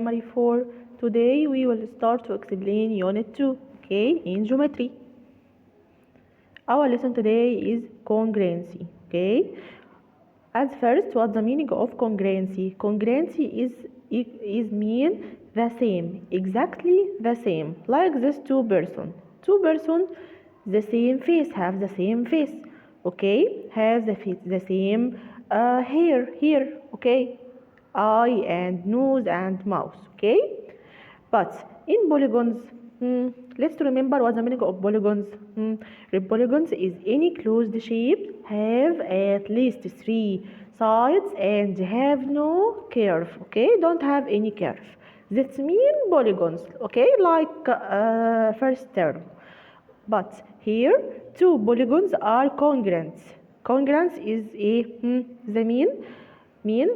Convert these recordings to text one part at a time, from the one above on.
primary 4. Today we will start to explain unit 2, okay, in geometry. Our lesson today is congruency, okay. At first, what's the meaning of congruency? Congruency is mean the same, exactly the same, like this two person, the same face, have the same face, okay, have the same hair here, okay, eye and nose and mouth, okay. But in polygons, let's remember what the meaning of polygons. Polygons is any closed shape have at least three sides and have no curve. Okay, don't have any curve. That's mean polygons. Okay, like first term. But here, two polygons are congruent. Congruence is the mean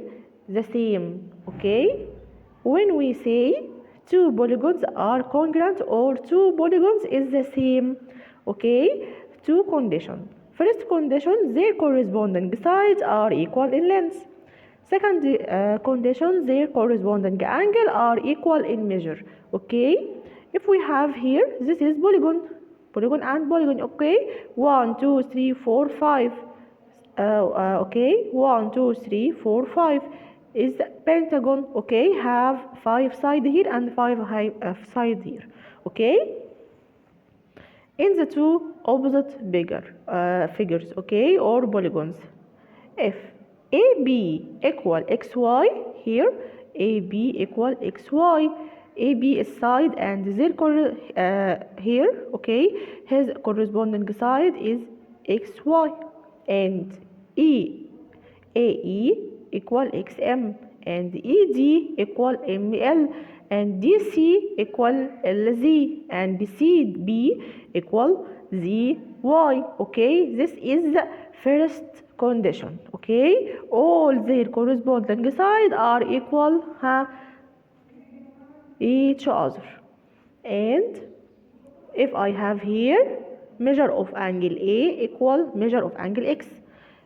the same. Okay, when we say two polygons are congruent or two polygons is the same, okay, two conditions. First condition, their corresponding sides are equal in length. Second condition, their corresponding angle are equal in measure, okay. If we have here, this is polygon and polygon, okay. 1 2 3 4 5 okay, 1 2 3 4 5 is pentagon, okay, have 5 side here and 5 side here, okay. In the two opposite bigger figures, okay, or polygons, if AB equal xy, here AB equal xy, AB is side and their here, okay, his corresponding side is xy, and AE equal XM, and ED equal ML, and DC equal LZ, and CB equal ZY, okay. This is the first condition, okay. All their corresponding sides are equal each other. And if I have here measure of angle A equal measure of angle X,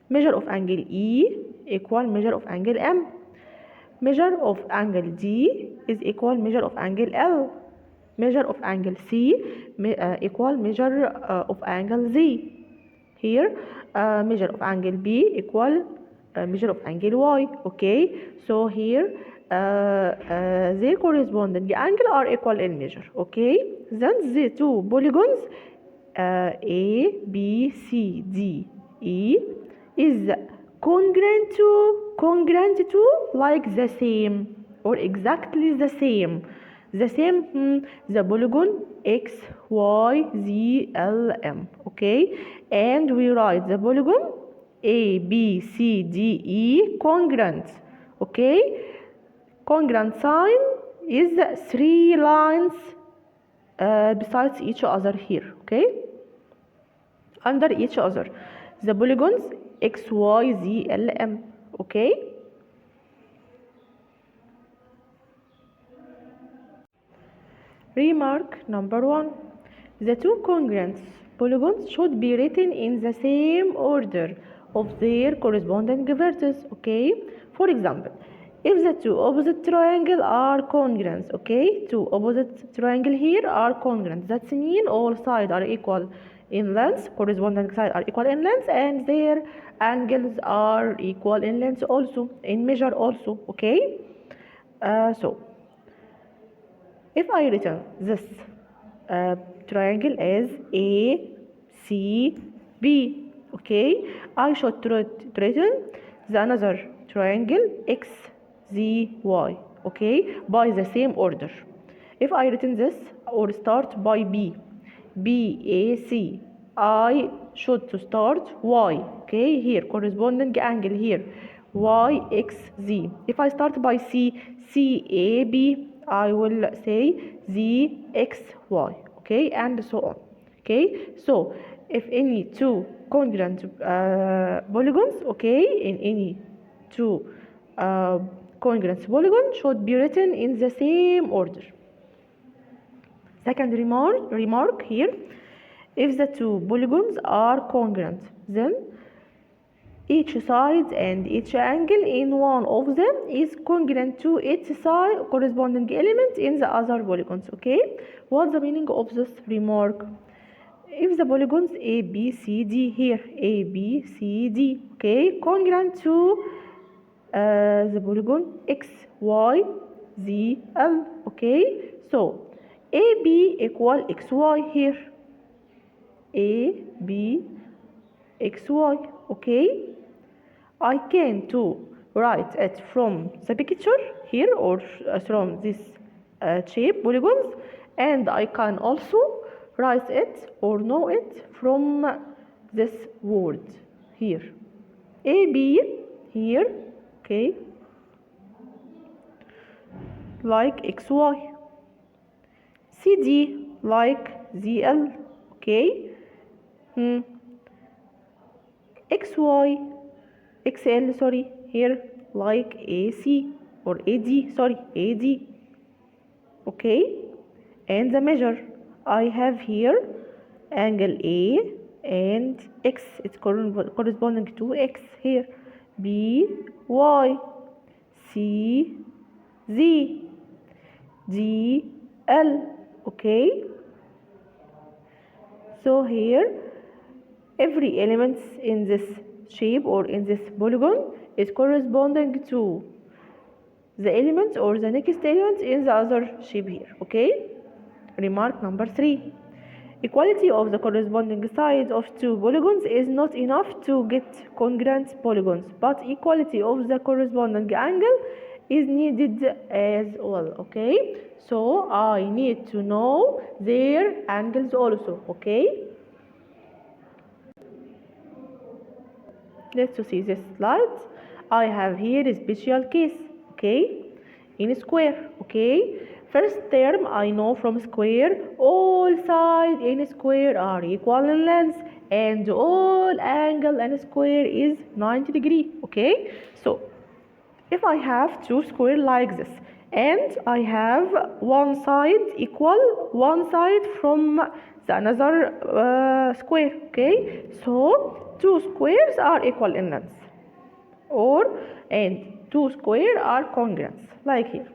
measure of angle E equal measure of angle M, measure of angle D is equal measure of angle L, measure of angle C equal measure of angle Z. Here measure of angle B equal measure of angle Y, okay. So here their corresponding angle are equal in measure, okay. Then the two polygons A, B, C, D, E is congruent to like the same or exactly the same. The polygon X, Y, Z, L, M, okay. And we write the polygon A, B, C, D, E congruent, okay. Congruent sign is three lines besides each other here, okay, under each other. The polygons X, Y, Z, L, M, okay. Remark number 1. The two congruent polygons should be written in the same order of their corresponding vertices, okay. For example, if the two opposite triangles are congruent, okay, two opposite triangles here are congruent, that means all sides are equal in length, corresponding sides are equal in length, and their angles are equal in length also, in measure also, okay. So if I written this triangle as A, C, B, okay, I should written the another triangle X, Z, Y, okay, by the same order. If I written this or start by B, A, C, I should to start Y, okay, here corresponding angle here Y, X, Z. If I start by C, A, B, I will say Z, X, Y, okay, and so on, okay. So if any two congruent polygons, okay, in any two congruent polygon should be written in the same order. Second remark here, if the two polygons are congruent, then each side and each angle in one of them is congruent to its side corresponding element in the other polygons. Okay, what's the meaning of this remark? If the polygons A, B, C, D here, A, B, C, D, okay, congruent to the polygon X, Y, Z, L, okay, so AB equal XY here, A, B, XY, okay, I can to write it from the picture here or from this shape polygons, and I can also write it or know it from this word here. AB here, okay, like XY. CD like ZL, okay. XY XL, sorry, here like AC or AD, sorry, AD, okay. And the measure I have here angle A and X, it's corresponding to X here, B, Y, C, Z, D, L, okay. So here every element in this shape or in this polygon is corresponding to the element or the next element in the other shape here, okay. Remark number 3, equality of the corresponding sides of two polygons is not enough to get congruent polygons, but equality of the corresponding angle is needed as well, okay. So I need to know their angles also, okay. Let's see this slide. I have here a special case, okay, in square, okay. First term I know from square, all sides in square are equal in length and all angle in square is 90 degree, okay. So if I have two square like this and I have one side equal one side from the another square, okay, so two squares are equal in length and two square are congruent like here.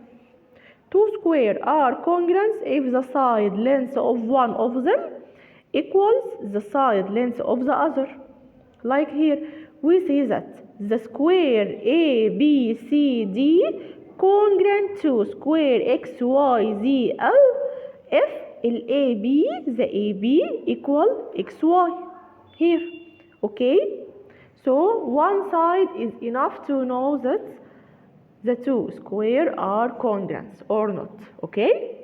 Two square are congruent if the side length of one of them equals the side length of the other. Like here, we see that the square ABCD congruent to square XYZL if the AB equal XY here, okay. So one side is enough to know that the two square are congruent or not, okay.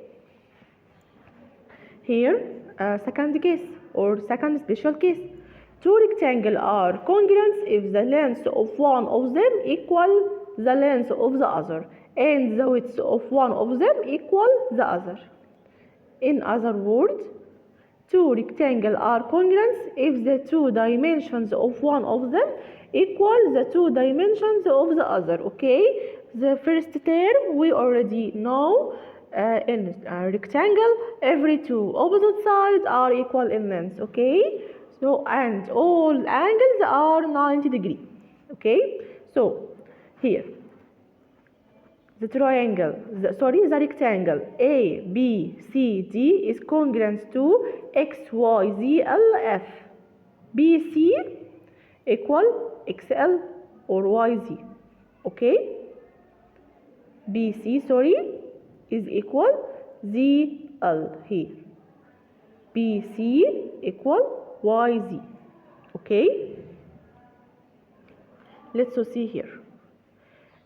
Here second case or second special case, two rectangles are congruent if the length of one of them equal the length of the other and the width of one of them equal the other. In other words, two rectangles are congruent if the two dimensions of one of them equal the two dimensions of the other, okay. The first term we already know, in a rectangle every two opposite sides are equal in length, okay. So and all angles are 90 degree, okay. So here the rectangle ABCD is congruent to XYZLF. BC equal XL or YZ, okay. BC is equal ZL here. BC equal YZ, okay. Let's see here.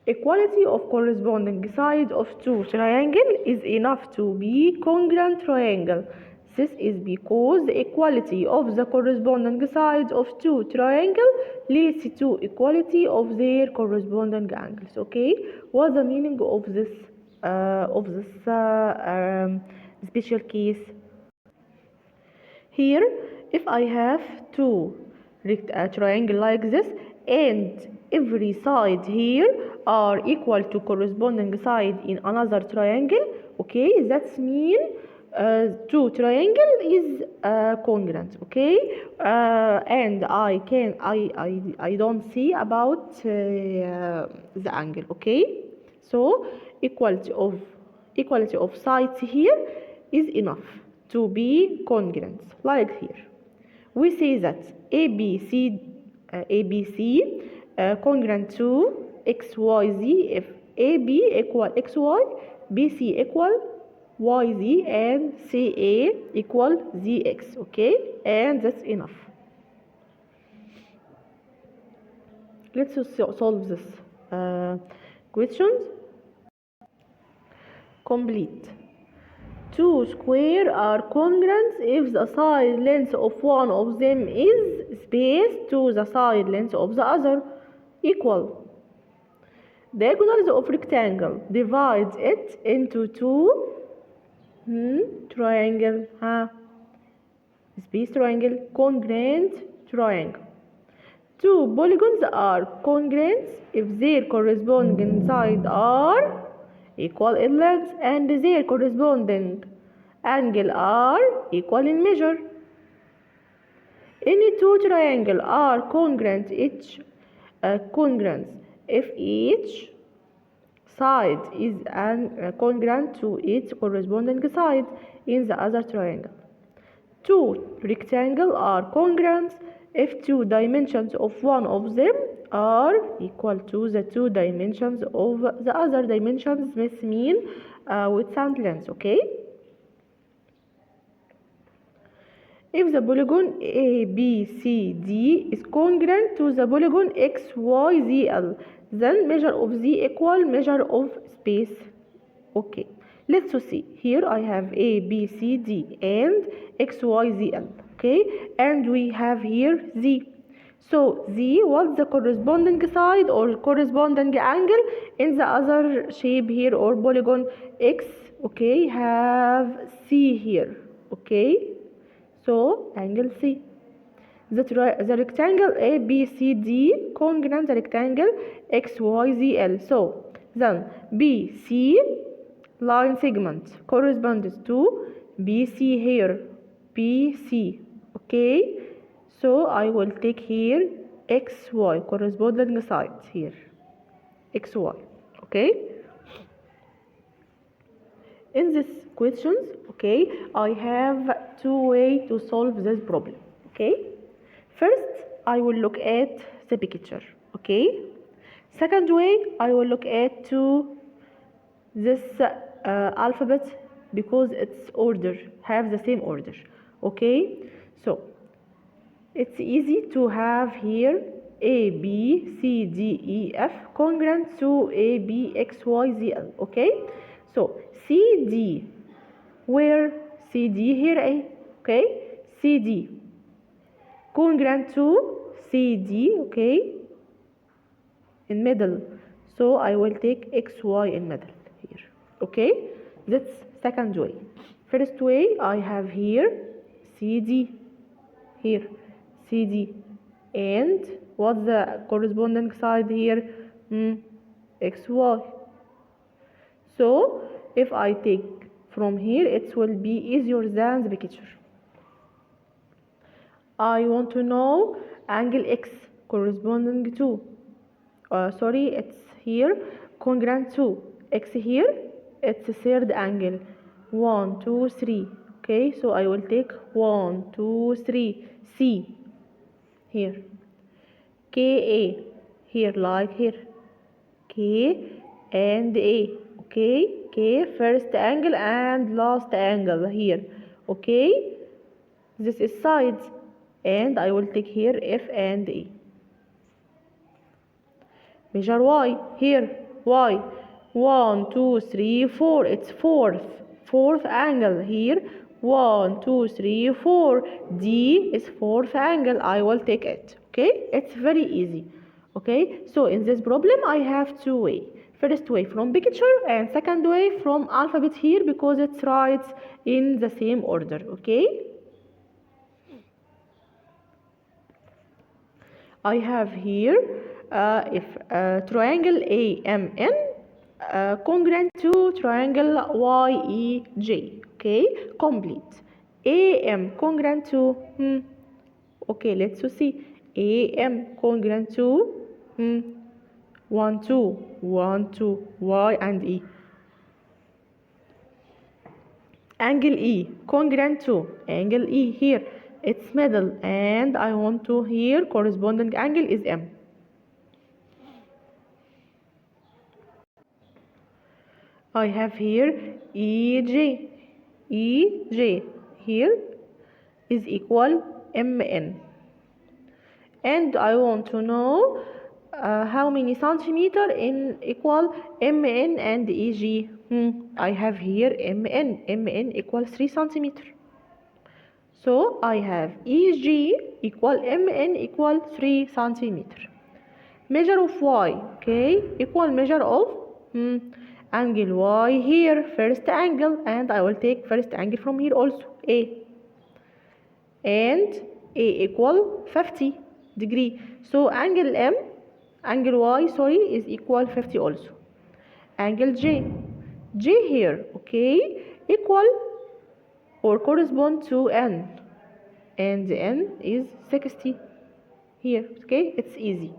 Equality of corresponding sides of two triangles is enough to be congruent triangle. This is because the equality of the corresponding sides of two triangles leads to equality of their corresponding angles, okay. What's the meaning of this special case? Here, if I have two triangle like this and every side here are equal to corresponding side in another triangle, okay, that means to triangle is congruent, okay? And I don't see about the angle, okay? So equality of sides here is enough to be congruent, like here. We say that ABC congruent to XYZ if AB equal XY, BC equal YZ, and CA equal ZX, okay? And that's enough. Let's solve this questions. Complete. Two squares are congruent if the side length of one of them is space to the side length of the other equal. Diagonals of rectangle divides it into two triangle, space triangle, congruent triangle. Two polygons are congruent if their corresponding sides are equal in length and their corresponding angle are equal in measure. Any two triangles are congruent if each side is congruent to its corresponding side in the other triangle. Two rectangles are congruent if two dimensions of one of them are equal to the two dimensions of the other dimensions. This means width and length, okay? If the polygon ABCD is congruent to the polygon XYZL, then measure of Z equal measure of space. Okay, let's see. Here I have ABCD and XYZL. Okay, and we have here Z. So Z, what's the corresponding side or corresponding angle in the other shape here or polygon X? Okay, have C here. Okay. So angle C. The rectangle ABCD congruent the rectangle XYZL. So then BC line segment corresponds to BC here. BC. Okay. So I will take here XY corresponding sides here. XY. Okay. In this questions, okay, I have two ways to solve this problem. Okay, first I will look at the picture. Okay, second way I will look at to this alphabet because its order have the same order. Okay, so it's easy to have here A B C D E F congruent to A B X Y Z L. Okay, so CD, where CD here A, okay, CD congruent to CD, okay, in middle, so I will take XY in middle here. Okay, that's second way. First way I have here CD here, CD, and what's the corresponding side here? XY. So if I take from here, it will be easier than the picture. I want to know angle X corresponding to, it's here congruent to X here, it's a third angle, 1, 2, 3. Okay, so I will take 1, 2, 3, C here, KA here, like here, K and A. Okay, K first angle and last angle here. Okay, this is sides, and I will take here F and A. Measure Y here, Y, 1, 2, 3, 4. It's fourth angle here. 1, 2, 3, 4. D is fourth angle. I will take it. Okay, it's very easy. Okay, so in this problem I have two ways. First way from picture and second way from alphabet here because it's right in the same order. Okay, I have here if triangle AMN congruent to triangle YEJ. okay, complete. AM congruent to, okay, let's see. AM congruent to, 1 2 1 2 Y and E. Angle E congruent to angle E here, its middle, and I want to here corresponding angle is M. I have here EJ. EJ here is equal MN. And I want to know how many centimeter in equal MN and EG. I have here MN. MN equals 3 centimeter. So I have EG equal MN equal 3 centimeter. Measure of Y, okay, equal measure of angle Y here, first angle, and I will take first angle from here also, A. And A equal 50 degree. So angle M, angle Y, sorry, is equal 50 also. Angle J, J here, okay, equal or correspond to N. And N is 60 here, okay, it's easy.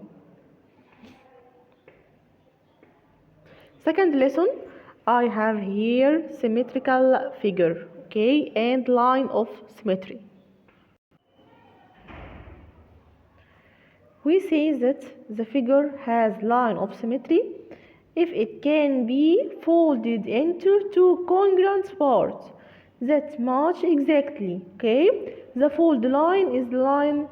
Second lesson, I have here symmetrical figure, okay, and line of symmetry. We say that the figure has line of symmetry if it can be folded into two congruent parts that match exactly, okay. The fold line is line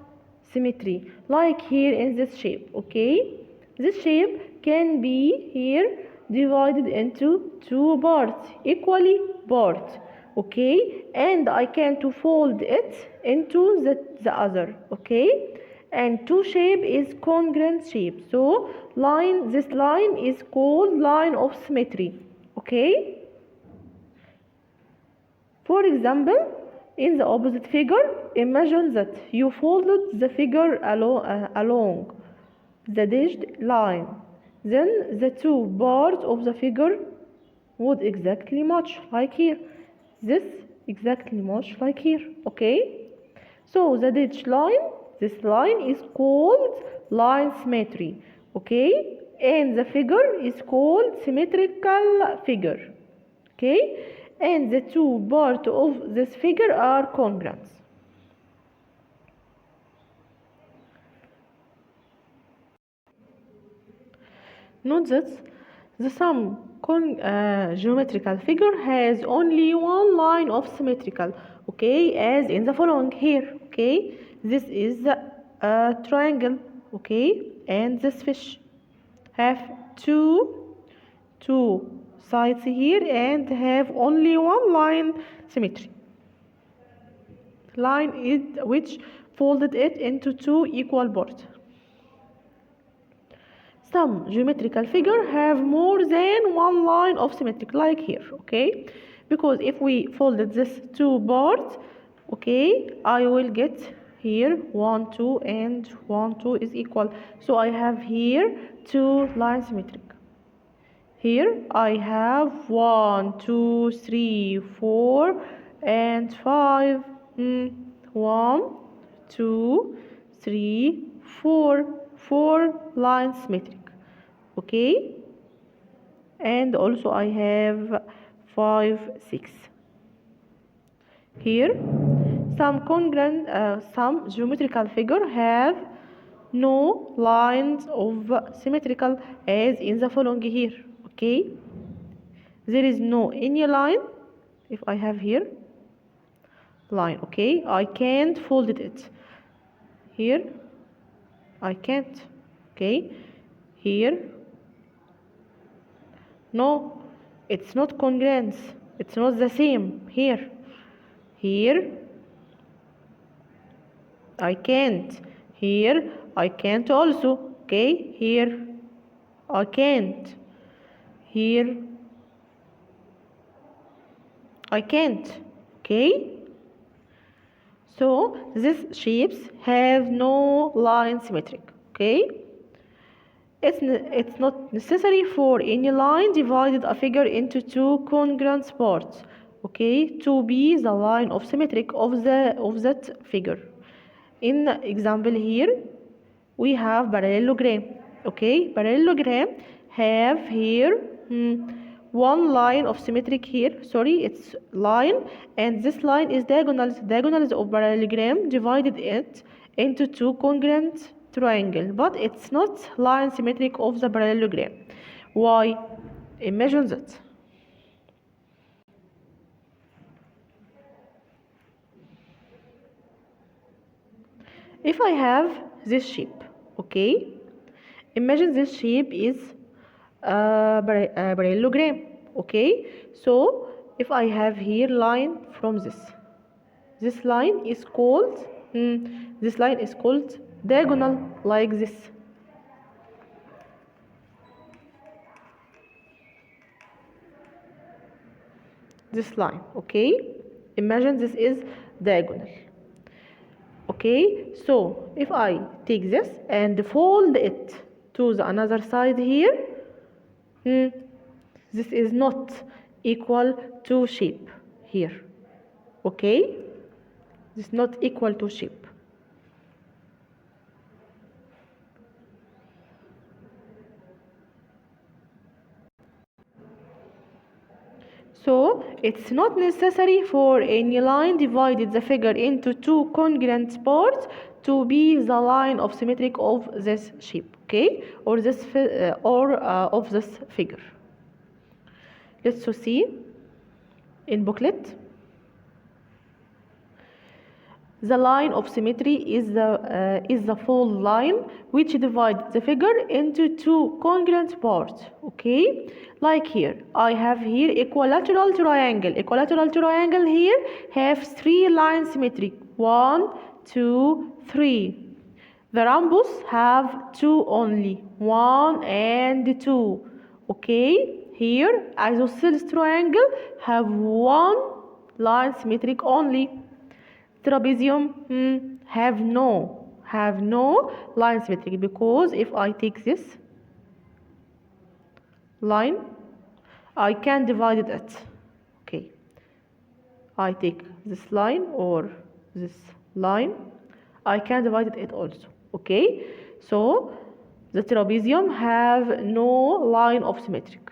symmetry, like here in this shape, okay. This shape can be here divided into two parts, equally parts, okay, and I can to fold it into the other, okay. And two shape is congruent shape, so this line is called line of symmetry, okay. For example, in the opposite figure, imagine that you folded the figure along the dashed line. Then the two parts of the figure would exactly match like here. This exactly match like here, okay? So the dashed line, this line is called line symmetry, okay? And the figure is called symmetrical figure, okay? And the two parts of this figure are congruent. Note that the sum geometrical figure has only one line of symmetrical, okay, as in the following here, okay. This is a triangle, okay, and this fish have two sides here and have only one line symmetry. Line is which folded it into two equal parts. Some geometrical figure have more than one line of symmetry, like here, okay. Because if we folded this two parts, okay, I will get here 1 2 and 1 2 is equal. So I have here two lines symmetric. Here I have 1 2 3 4 and 5. 1 2 3 4, 4 lines symmetric, okay. And also I have 5 6 here. Some geometrical figure have no lines of symmetrical, as in the following here, okay. There is no any line. If I have here line, okay, I can't fold it here, I can't, okay. Here, no, it's not congruent, it's not the same. Here I can't, here I can't also, okay. Here I can't, here I can't, okay. So these shapes have no line symmetric, okay. It's not necessary for any line divided a figure into two congruent parts, okay, to be the line of symmetric of that figure. In example here, we have parallelogram. Okay, parallelogram have here one line of symmetric here. Sorry, it's line, and this line is diagonals. Diagonals of parallelogram divided it into two congruent triangle, but it's not line symmetric of the parallelogram. Why? Imagine that. If I have this shape, okay, imagine this shape is a parallelogram, okay. So if I have here line from this line is called this line is called diagonal, like this. This line, okay. Imagine this is diagonal. Okay, so if I take this and fold it to the another side here, this is not equal to shape here. Okay, this is not equal to shape. So it's not necessary for any line divided the figure into two congruent parts to be the line of symmetric of this shape, okay, or this of this figure. Let's see in booklet. The line of symmetry is the fold line which divides the figure into two congruent parts. Okay, like here, I have here equilateral triangle. Equilateral triangle here have three lines symmetric. 1, 2, 3. The rhombus have two only. 1 and 2. Okay, here isosceles triangle have one line symmetric only. Trapezium have no line symmetric, because if I take this line, I can divide it. Okay, I take this line or this line, I can divide it also. Okay, so the trapezium have no line of symmetric.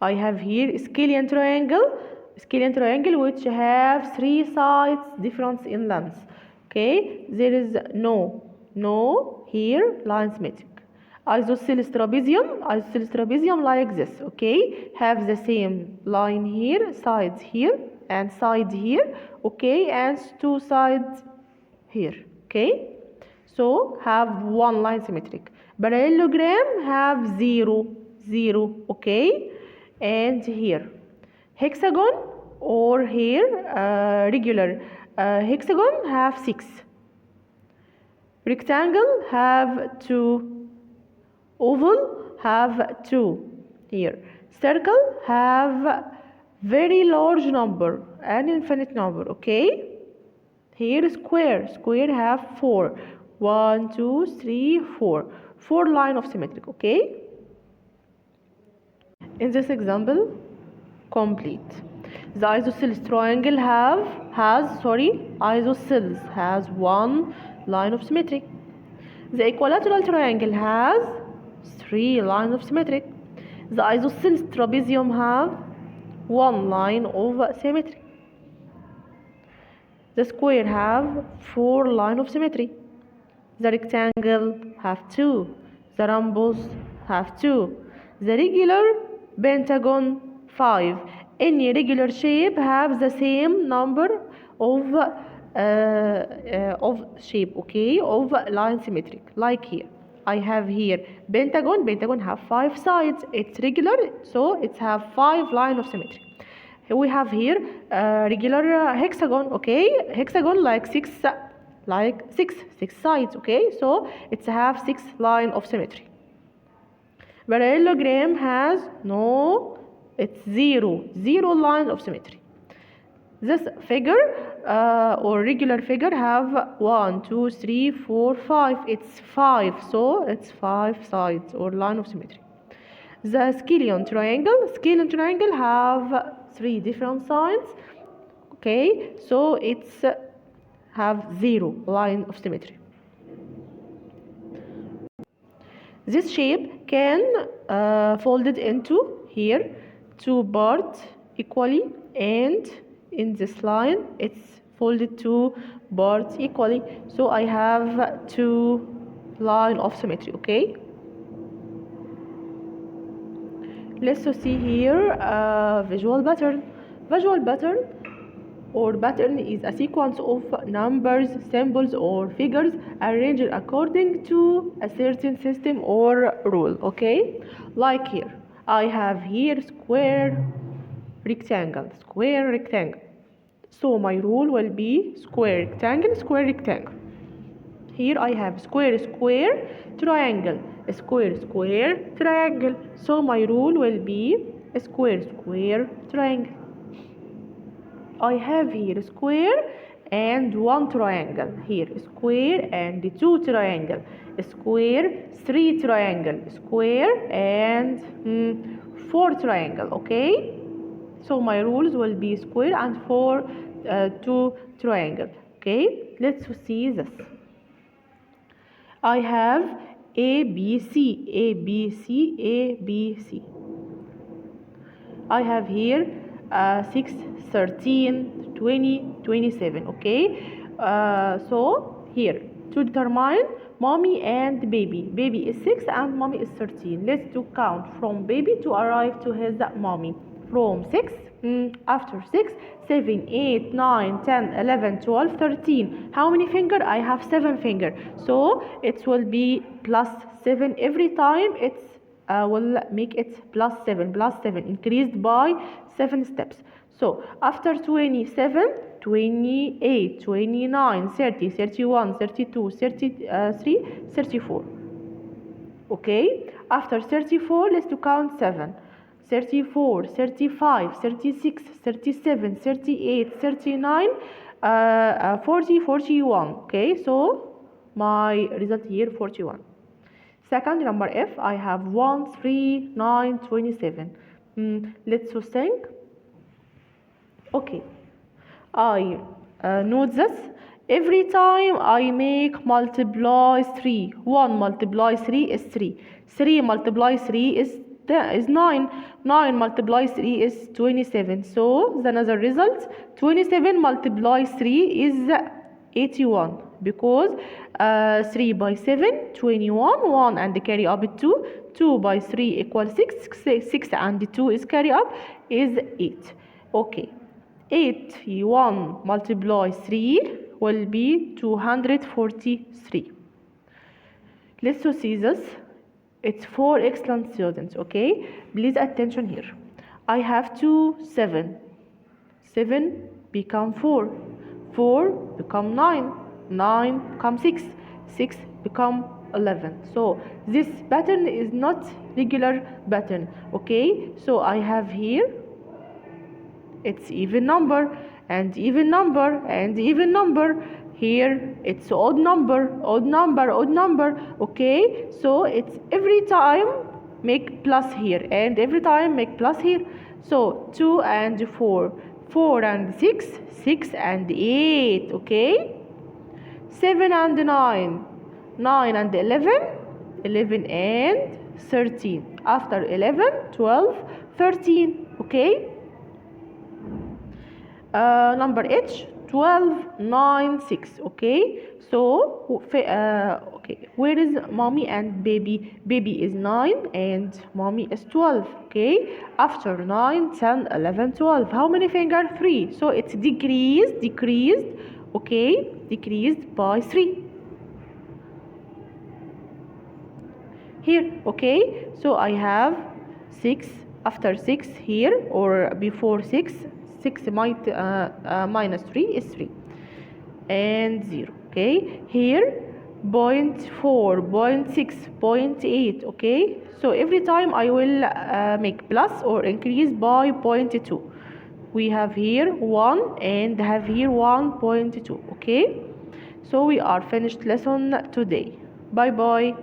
I have here scalene triangle which have three sides difference in length. Okay, there is no here line symmetric. Isosceles trapezium like this. Okay, have the same line here, sides here and side here. Okay, and two sides here. Okay, so have one line symmetric. Parallelogram have zero. Okay, and here hexagon or here regular hexagon have 6. Rectangle have 2. Oval have 2. Here circle have very large number, an infinite number. Okay, here square have 4. 1, 2, 3, 4. 4 line of symmetric. Okay, in this example complete. The isosceles triangle isosceles has one line of symmetry. The equilateral triangle has 3 lines of symmetry. The isosceles trapezium have 1 line of symmetry. The square have 4 lines of symmetry. The rectangle have 2. The rhombus have 2. The regular pentagon 5. Any regular shape have the same number of shape, okay, of line symmetric. Like here, I have here pentagon have 5 sides. It's regular, so it have 5 line of symmetry. We have here regular hexagon. Okay, hexagon like 6 sides. Okay, so it's have 6 line of symmetry. Parallelogram has it's zero lines of symmetry. This figure or regular figure have 1, 2, 3, 4, 5. It's 5, so it's 5 sides or line of symmetry. The scalene triangle have three different sides. Okay, so it's have zero line of symmetry. This shape can folded into here two parts equally, and in this line it's folded two parts equally. So I have two line of symmetry. Okay. Let's see here visual pattern. Visual pattern or pattern is a sequence of numbers, symbols, or figures arranged according to a certain system or rule. Okay, like here, I have here square, rectangle, square, rectangle. So my rule will be square, rectangle, square, rectangle. Here I have square, square, triangle, square, square, triangle. So my rule will be square, square, triangle. I have here square and one triangle. Here square and two triangle. Square, three triangle. Square and four triangle. Okay. So my rules will be square and two triangle. Okay. Let's see this. I have A, B, C, A, B, C, A, B, C. I have here 6, 13, 20, 27. Okay. So here to determine mommy and baby. Baby is 6 and mommy is 13. Let's do count from baby to arrive to his mommy. From 6, after 6, 7, 8, 9, 10, 11, 12, 13. How many finger? I have 7 finger. So it will be plus 7 every time. It's will make it plus 7, increased by 7 steps. So after 27, 28, 29, 30, 31, 32, 33, 34. Okay, after 34, let's do count 7. 34, 35, 36, 37, 38, 39, 40, 41. Okay, so my result here 41. Second, number F, I have 1, 3, 9, 27. Let's think. Okay, I note this. Every time I make multiply 3, 1 multiply 3 is 3. 3 multiply 3 is 9. 9 multiply 3 is 27. So the another result, 27 multiply 3 is 81, because 3 by 7, 21, 1 and carry up 2, 2 by 3 equals 6, 6 and 2 is carry up is 8. Okay, 81 multiply 3 will be 243. Let's see this. It's 4 excellent students. Okay, please attention here. I have 2, 7. 7 become 4. 4 become 9. 9 become 6. 6 become 11. So this pattern is not regular pattern. Okay, so I have here it's even number and even number and even number. Here it's odd number, odd number, odd number. Okay, so it's every time make plus here and every time make plus here. So 2 and 4, 4 and 6, 6 and 8. Okay, 7 and 9, 9 and 11, 11 and 13. After 11, 12, 13. Okay, number H, 12, 9, 6. Okay, so okay, where is mommy and baby? Baby is 9 and mommy is 12. Okay, after 9, 10, 11, 12. How many finger? 3. So it's decreased. Okay, decreased by 3 here. Okay, so I have 6 after 6 here, or before 6. 6 minus 3 is 3 and 0. Okay, here 0.4, 0.6, 0.8. Okay, so every time I will make plus or increase by 0.2. We have here 1 and have here 1.2. Okay, so we are finished lesson today. Bye bye.